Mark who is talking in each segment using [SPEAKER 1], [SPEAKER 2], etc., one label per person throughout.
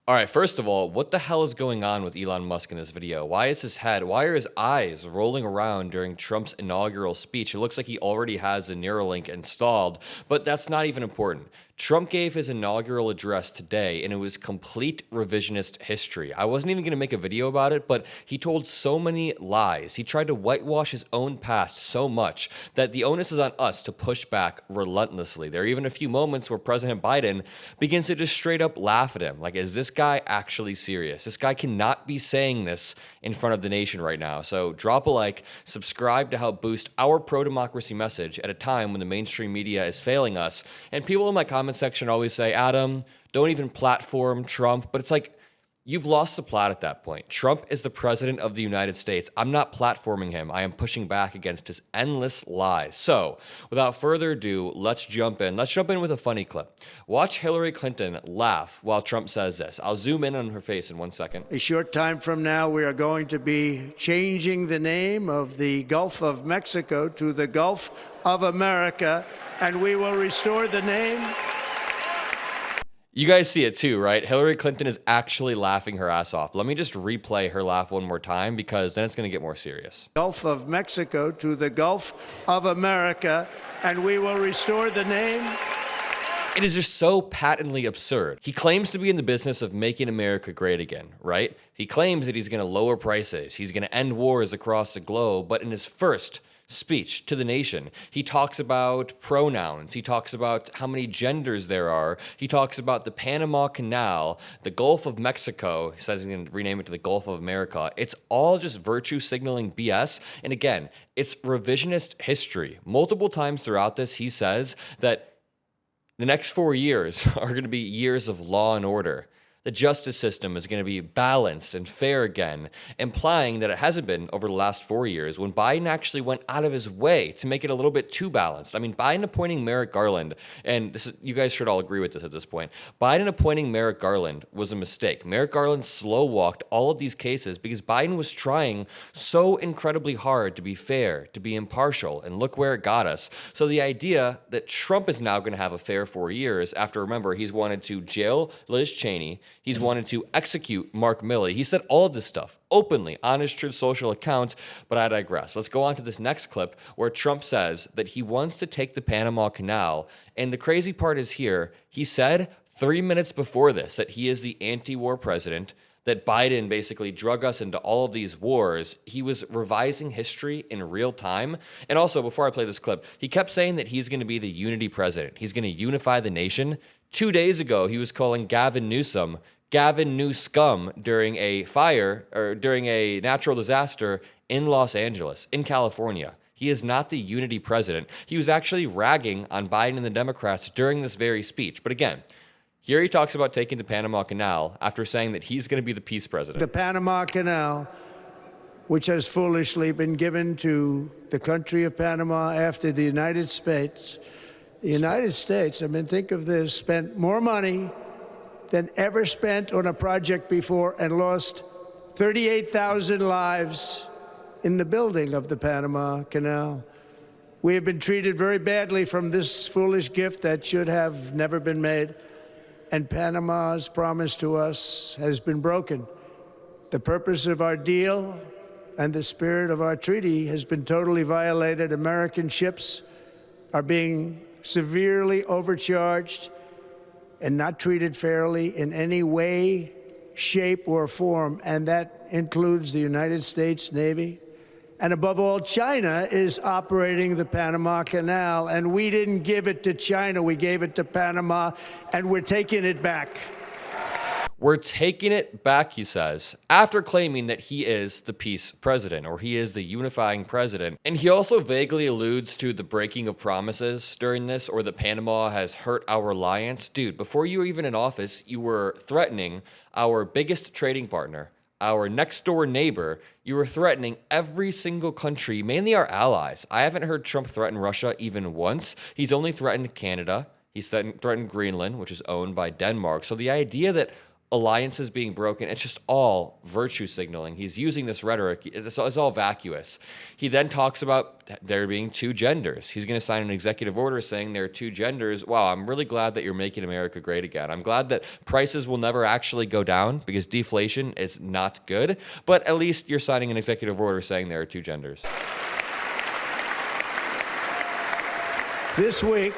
[SPEAKER 1] All right, first of all, what the hell is going on with Elon Musk in this video? Why is why are his eyes rolling around during Trump's inaugural speech? It looks like he already has the Neuralink installed, but that's not even important. Trump gave his inaugural address today, and it was complete revisionist history. I wasn't even going to make a video about it, but he told so many lies. He tried to whitewash his own past so much that the onus is on us to push back relentlessly. There are even a few moments where President Biden begins to just straight up laugh at him. Like, is this guy actually serious? This guy cannot be saying this in front of the nation right now. So drop a like, subscribe to help boost our pro-democracy message at a time when the mainstream media is failing us. And people in my comment section always say, Adam, don't even platform Trump. But it's like, you've lost the plot at that point. Trump is the president of the United States. I'm not platforming him. I am pushing back against his endless lies. So without further ado, let's jump in. Let's jump in with a funny clip. Watch Hillary Clinton laugh while Trump says this. I'll zoom in on her face in 1 second.
[SPEAKER 2] A short time from now, we are going to be changing the name of the Gulf of Mexico to the Gulf of America, and we will restore the name.
[SPEAKER 1] You guys see it too, right? Hillary Clinton is actually laughing her ass off. Let me just replay her laugh one more time because then it's going to get more serious.
[SPEAKER 2] Gulf of Mexico to the Gulf of America, and we will restore the name.
[SPEAKER 1] It is just so patently absurd. He claims to be in the business of making America great again, right? He claims that he's going to lower prices. He's going to end wars across the globe. But in his first speech to the nation, he talks about pronouns. He talks about how many genders there are. He talks about the Panama Canal, the Gulf of Mexico. He says he's going to rename it to the Gulf of America. It's all just virtue signaling BS. And again, it's revisionist history. Multiple times throughout this, he says that the next 4 years are going to be years of law and order. The justice system is going to be balanced and fair again, implying that it hasn't been over the last 4 years when Biden actually went out of his way to make it a little bit too balanced. I mean, Biden appointing Merrick Garland, and you guys should all agree with this at this point, Biden appointing Merrick Garland was a mistake. Merrick Garland slow-walked all of these cases because Biden was trying so incredibly hard to be fair, to be impartial, and look where it got us. So the idea that Trump is now going to have a fair 4 years after, remember, he's wanted to jail Liz Cheney, he's wanted to execute Mark Milley. He said all of this stuff openly on his Truth Social account, but I digress. Let's go on to this next clip where Trump says that he wants to take the Panama Canal. And the crazy part is here, he said 3 minutes before this that he is the anti-war president, that Biden basically drug us into all of these wars. He was revising history in real time. And also, before I play this clip, he kept saying that he's going to be the unity president. He's going to unify the nation. 2 days ago, he was calling Gavin Newsom Gavin Newscum during a fire or during a natural disaster in Los Angeles, in California. He is not the unity president. He was actually ragging on Biden and the Democrats during this very speech. But again, here he talks about taking the Panama Canal after saying that he's going to be the peace president.
[SPEAKER 2] The Panama Canal, which has foolishly been given to the country of Panama after the United States. The United States, I mean, think of this, spent more money than ever spent on a project before and lost 38,000 lives in the building of the Panama Canal. We have been treated very badly from this foolish gift that should have never been made. And Panama's promise to us has been broken. The purpose of our deal and the spirit of our treaty has been totally violated. American ships are being severely overcharged and not treated fairly in any way, shape, or form. And that includes the United States Navy. And above all, China is operating the Panama Canal, and we didn't give it to China. We gave it to Panama, and we're taking it back.
[SPEAKER 1] We're taking it back, he says, after claiming that he is the peace president, or he is the unifying president. And he also vaguely alludes to the breaking of promises during this, or that Panama has hurt our alliance. Dude, before you were even in office, you were threatening our biggest trading partner, our next door neighbor. You were threatening every single country, mainly our allies. I haven't heard Trump threaten Russia even once. He's only threatened Canada. He's threatened Greenland, which is owned by Denmark. So the idea that alliances being broken. It's just all virtue signaling. He's using this rhetoric. It's all vacuous. He then talks about there being two genders. He's going to sign an executive order saying there are two genders. Wow, I'm really glad that you're making America great again. I'm glad that prices will never actually go down because deflation is not good, but at least you're signing an executive order saying there are two genders.
[SPEAKER 2] This week,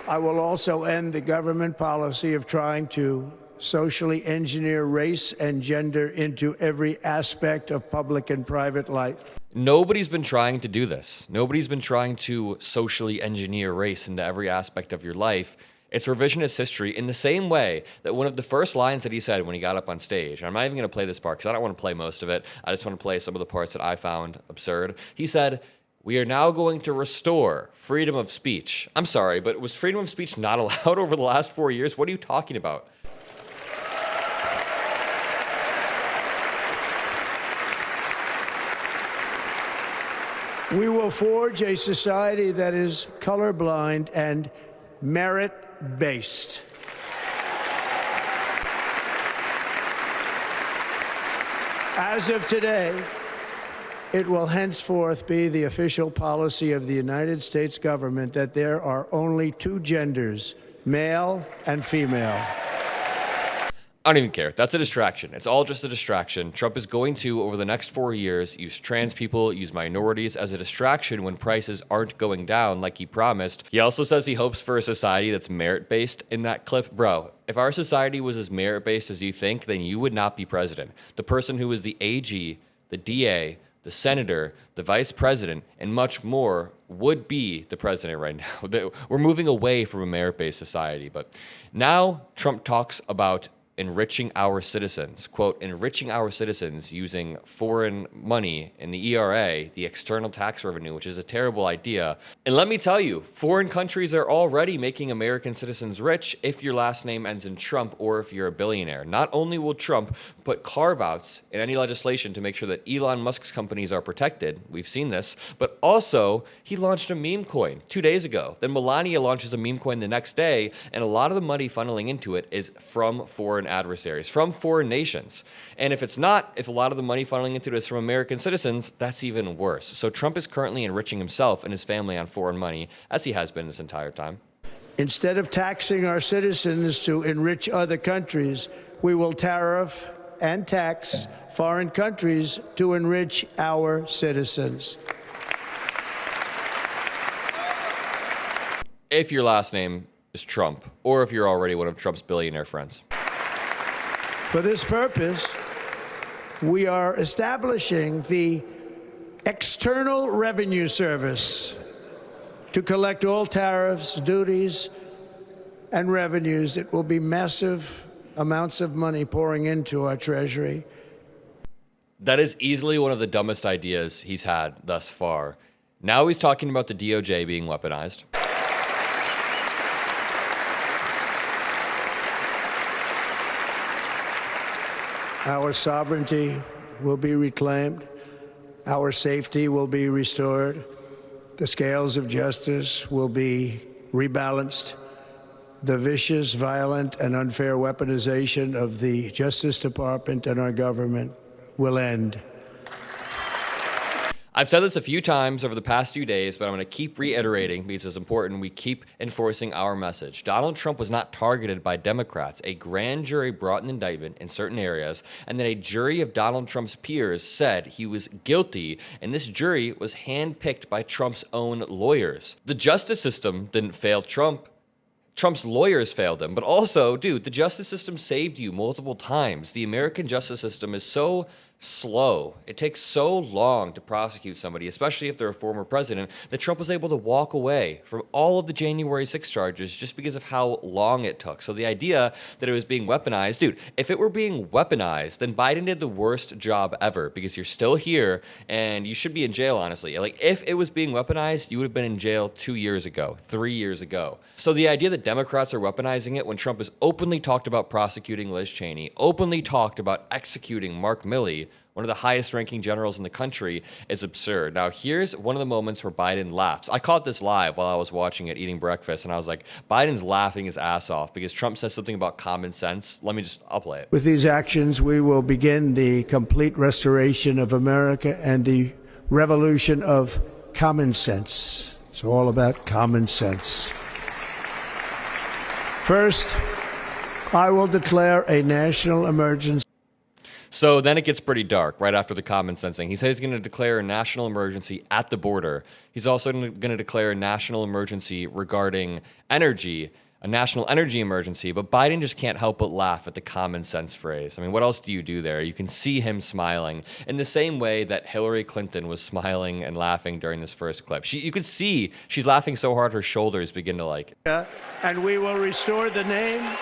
[SPEAKER 2] I will also end the government policy of trying to socially engineer race and gender into every aspect of public and private life.
[SPEAKER 1] Nobody's been trying to do this. Nobody's been trying to socially engineer race into every aspect of your life. It's revisionist history in the same way that one of the first lines that he said when he got up on stage, and I'm not even going to play this part because I don't want to play most of it. I just want to play some of the parts that I found absurd. He said, "We are now going to restore freedom of speech." I'm sorry, but was freedom of speech not allowed over the last 4 years? What are you talking about?
[SPEAKER 2] We will forge a society that is colorblind and merit-based. As of today, it will henceforth be the official policy of the United States government that there are only two genders, male and female.
[SPEAKER 1] I don't even care. That's a distraction. It's all just a distraction. Trump is going to, over the next 4 years, use trans people, use minorities as a distraction when prices aren't going down like he promised. He also says he hopes for a society that's merit-based in that clip. Bro, if our society was as merit-based as you think, then you would not be president. The person who is the AG, the DA, the senator, the vice president, and much more would be the president right now. We're moving away from a merit-based society. But now Trump talks about enriching our citizens, quote, enriching our citizens using foreign money in the ERA, the external tax revenue, which is a terrible idea. And let me tell you, foreign countries are already making American citizens rich if your last name ends in Trump or if you're a billionaire. Not only will Trump put carve-outs in any legislation to make sure that Elon Musk's companies are protected, we've seen this, but also he launched a meme coin 2 days ago. Then Melania launches a meme coin the next day, and a lot of the money funneling into it is from foreign adversaries, from foreign nations. And if a lot of the money funneling into it is from American citizens, that's even worse. So Trump is currently enriching himself and his family on foreign money, as he has been this entire time.
[SPEAKER 2] Instead of taxing our citizens to enrich other countries, we will tariff and tax foreign countries to enrich our citizens.
[SPEAKER 1] If your last name is Trump, or if you're already one of Trump's billionaire friends.
[SPEAKER 2] For this purpose, we are establishing the External Revenue Service to collect all tariffs, duties, and revenues. It will be massive amounts of money pouring into our treasury.
[SPEAKER 1] That is easily one of the dumbest ideas he's had thus far. Now he's talking about the DOJ being weaponized.
[SPEAKER 2] Our sovereignty will be reclaimed. Our safety will be restored. The scales of justice will be rebalanced. The vicious, violent, and unfair weaponization of the Justice Department and our government will end.
[SPEAKER 1] I've said this a few times over the past few days, but I'm going to keep reiterating because it's important we keep enforcing our message. Donald Trump was not targeted by Democrats. A grand jury brought an indictment in certain areas, and then a jury of Donald Trump's peers said he was guilty, and this jury was handpicked by Trump's own lawyers. The justice system didn't fail Trump. Trump's lawyers failed him. But also, dude, the justice system saved you multiple times. The American justice system is so slow. It takes so long to prosecute somebody, especially if they're a former president, that Trump was able to walk away from all of the January 6 charges just because of how long it took. So the idea that it was being weaponized, dude, if it were being weaponized, then Biden did the worst job ever because you're still here and you should be in jail, honestly. Like, if it was being weaponized, you would have been in jail 2 years ago, 3 years ago. So the idea that Democrats are weaponizing it when Trump has openly talked about prosecuting Liz Cheney, openly talked about executing Mark Milley, military, one of the highest ranking generals in the country, is absurd. Now, here's one of the moments where Biden laughs. I caught this live while I was watching it, eating breakfast, and I was like, Biden's laughing his ass off because Trump says something about common sense. I'll play it.
[SPEAKER 2] With these actions, we will begin the complete restoration of America and the revolution of common sense. It's all about common sense. First, I will declare a national emergency.
[SPEAKER 1] So then it gets pretty dark right after the common sense thing. He says he's going to declare a national emergency at the border. He's also going to declare a national emergency regarding energy, a national energy emergency. But Biden just can't help but laugh at the common sense phrase. I mean, what else do you do there? You can see him smiling in the same way that Hillary Clinton was smiling and laughing during this first clip. You could see she's laughing so hard her shoulders begin to
[SPEAKER 2] And we will restore the name.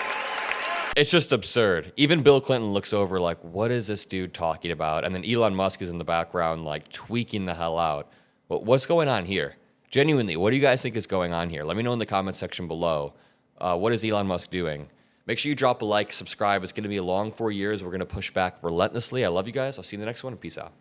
[SPEAKER 1] It's just absurd. Even Bill Clinton looks over like, what is this dude talking about? And then Elon Musk is in the background like tweaking the hell out. What's going on here? Genuinely, what do you guys think is going on here? Let me know in the comment section below. What is Elon Musk doing? Make sure you drop a like, subscribe. It's going to be a long 4 years. We're going to push back relentlessly. I love you guys. I'll see you in the next one. Peace out.